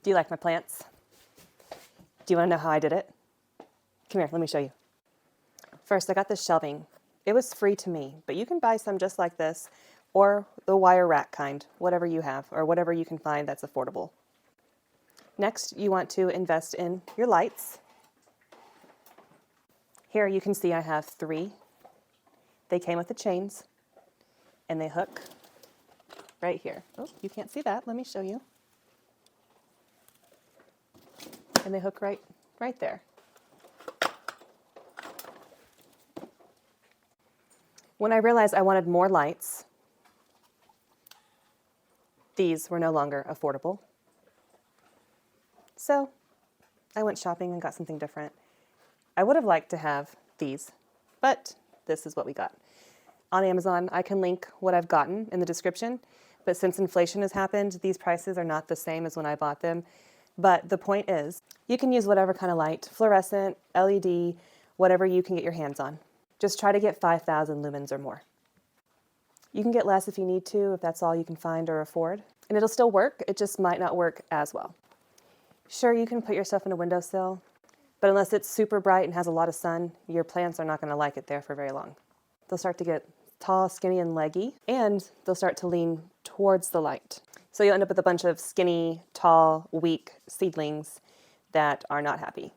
Do you like my plants? Do you want to know how I did it? Come here, let me show you. First, I got this shelving. It was free to me, but you can buy some just like this, or the wire rack kind, whatever you have, or whatever you can find that's affordable. Next, you want to invest in your lights. Here you can see I have 3. They came with the chains, and they hook right here. Oh, you can't see that. Let me show you. And they hook right there. When I realized I wanted more lights, these were no longer affordable. So I went shopping and got something different. I would have liked to have these, but this is what we got. On Amazon, I can link what I've gotten in the description, but since inflation has happened, these prices are not the same as when I bought them. But the point is, you can use whatever kind of light, fluorescent, LED, whatever you can get your hands on. Just try to get 5,000 lumens or more. You can get less if you need to, if that's all you can find or afford. And it'll still work, it just might not work as well. Sure, you can put your stuff in a windowsill, but unless it's super bright and has a lot of sun, your plants are not going to like it there for very long. They'll start to get tall, skinny, and leggy, and they'll start to lean towards the light. So you'll end up with a bunch of skinny, tall, weak seedlings that are not happy.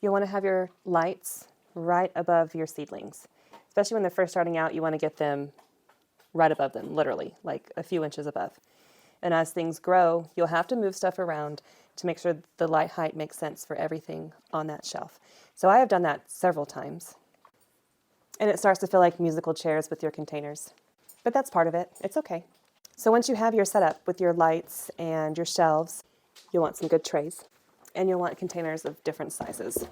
You'll want to have your lights right above your seedlings. Especially when they're first starting out, you want to get them right above them, literally, like a few inches above. And as things grow, you'll have to move stuff around to make sure the light height makes sense for everything on that shelf. So I have done that several times. And it starts to feel like musical chairs with your containers. But that's part of it. It's okay. So once you have your setup with your lights and your shelves, you'll want some good trays. And you'll want containers of different sizes.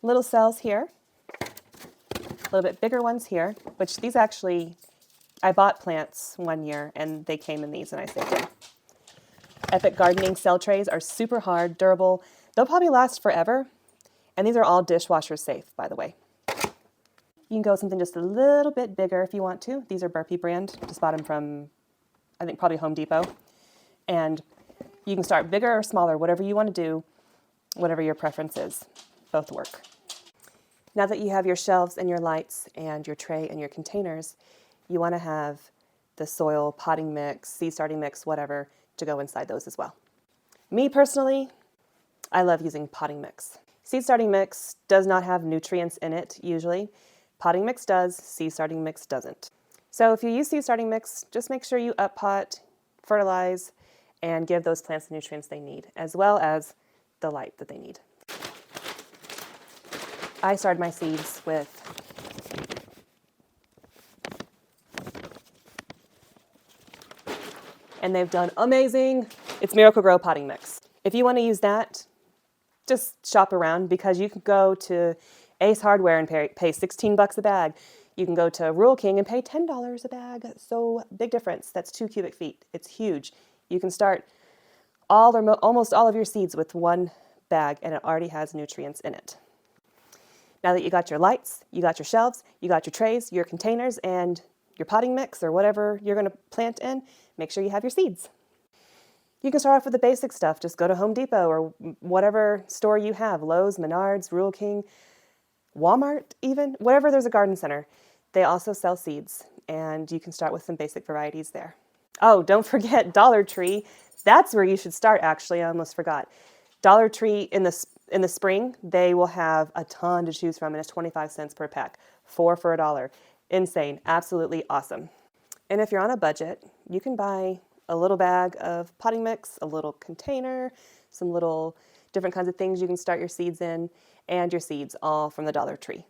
Little cells here, a little bit bigger ones here, which these actually, I bought plants one year and they came in these and I saved them. Epic Gardening cell trays are super hard, durable. They'll probably last forever. And these are all dishwasher safe, by the way. You can go with something just a little bit bigger if you want to. These are Burpee brand. Just bought them from, I think, probably Home Depot. And you can start bigger or smaller, whatever you want to do, whatever your preference is. Both work. Now that you have your shelves and your lights and your tray and your containers, you want to have the soil potting mix, seed starting mix, whatever, to go inside those as well. Me personally, I love using potting mix. Seed starting mix does not have nutrients in it usually. Potting mix does, seed starting mix doesn't. So if you use seed starting mix, just make sure you up pot, fertilize, and give those plants the nutrients they need, as well as the light that they need. I started my seeds with and they've done amazing. It's Miracle-Gro potting mix. If you want to use that, just shop around because you can go to Ace Hardware and pay $16 a bag. You can go to Rural King and pay $10 a bag. So big difference. That's 2 cubic feet. It's huge. You can start almost all of your seeds with one bag and it already has nutrients in it. Now that you got your lights, you got your shelves, you got your trays, your containers, and your potting mix or whatever you're going to plant in, make sure you have your seeds. You can start off with the basic stuff. Just go to Home Depot or whatever store you have, Lowe's, Menards, Rural King, Walmart even, wherever there's a garden center. They also sell seeds, and you can start with some basic varieties there. Oh, don't forget Dollar Tree. That's where you should start, actually. I almost forgot. Dollar Tree in the spring, they will have a ton to choose from, and it's 25 cents per pack. 4 for $1. Insane. Absolutely awesome. And if you're on a budget, you can buy a little bag of potting mix, a little container, some little different kinds of things you can start your seeds in, and your seeds all from the Dollar Tree.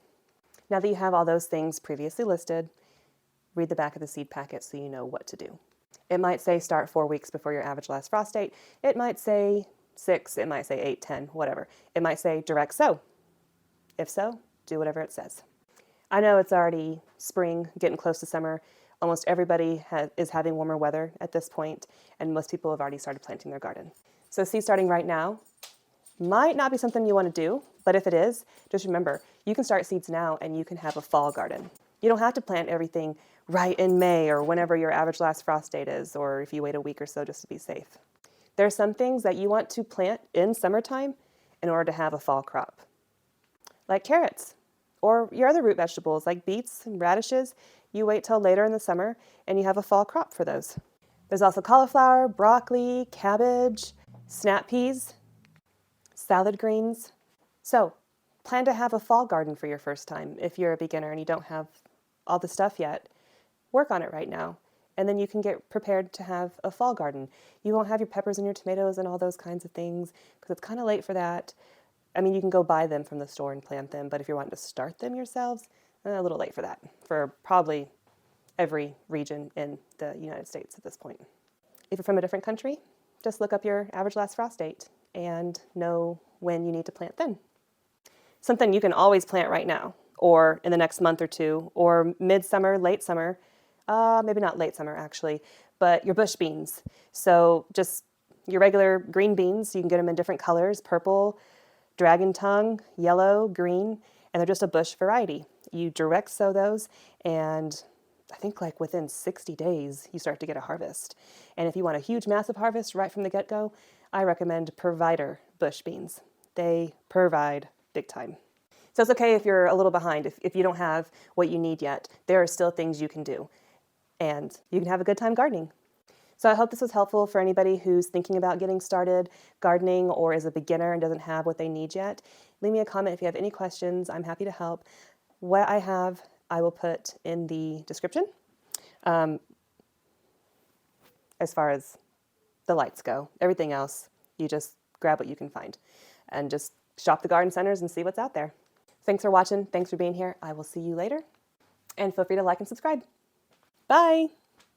Now that you have all those things previously listed, read the back of the seed packet so you know what to do. It might say start 4 weeks before your average last frost date. It might say 6, it might say 8, 10, whatever. It might say direct sow. If so, do whatever it says. I know it's already spring, getting close to summer. Almost everybody is having warmer weather at this point, and most people have already started planting their garden. So seed starting right now might not be something you want to do, but if it is, just remember, you can start seeds now and you can have a fall garden. You don't have to plant everything right in May or whenever your average last frost date is, or if you wait a week or so just to be safe. There are some things that you want to plant in summertime in order to have a fall crop, like carrots or your other root vegetables like beets and radishes. You wait till later in the summer and you have a fall crop for those. There's also cauliflower, broccoli, cabbage, snap peas, salad greens. So plan to have a fall garden for your first time. If you're a beginner and you don't have all the stuff yet, work on it right now. And then you can get prepared to have a fall garden. You won't have your peppers and your tomatoes and all those kinds of things because it's kind of late for that. I mean, you can go buy them from the store and plant them, but if you're wanting to start them yourselves, a little late for that, for probably every region in the United States at this point. If you're from a different country, just look up your average last frost date and know when you need to plant then. Something you can always plant right now, or in the next month or two, or midsummer, late summer, maybe not late summer actually, but your bush beans. So just your regular green beans, you can get them in different colors, purple, dragon tongue, yellow, green, and they're just a bush variety. You direct sow those, and I think like within 60 days, you start to get a harvest. And if you want a huge, massive harvest right from the get-go, I recommend Provider bush beans. They provide big time. So it's okay if you're a little behind, if you don't have what you need yet. There are still things you can do, and you can have a good time gardening. So I hope this was helpful for anybody who's thinking about getting started gardening or is a beginner and doesn't have what they need yet. Leave me a comment if you have any questions. I'm happy to help. What I have, I will put in the description as far as the lights go. Everything else, you just grab what you can find and just shop the garden centers and see what's out there. Thanks for watching. Thanks for being here. I will see you later. And feel free to like and subscribe. Bye.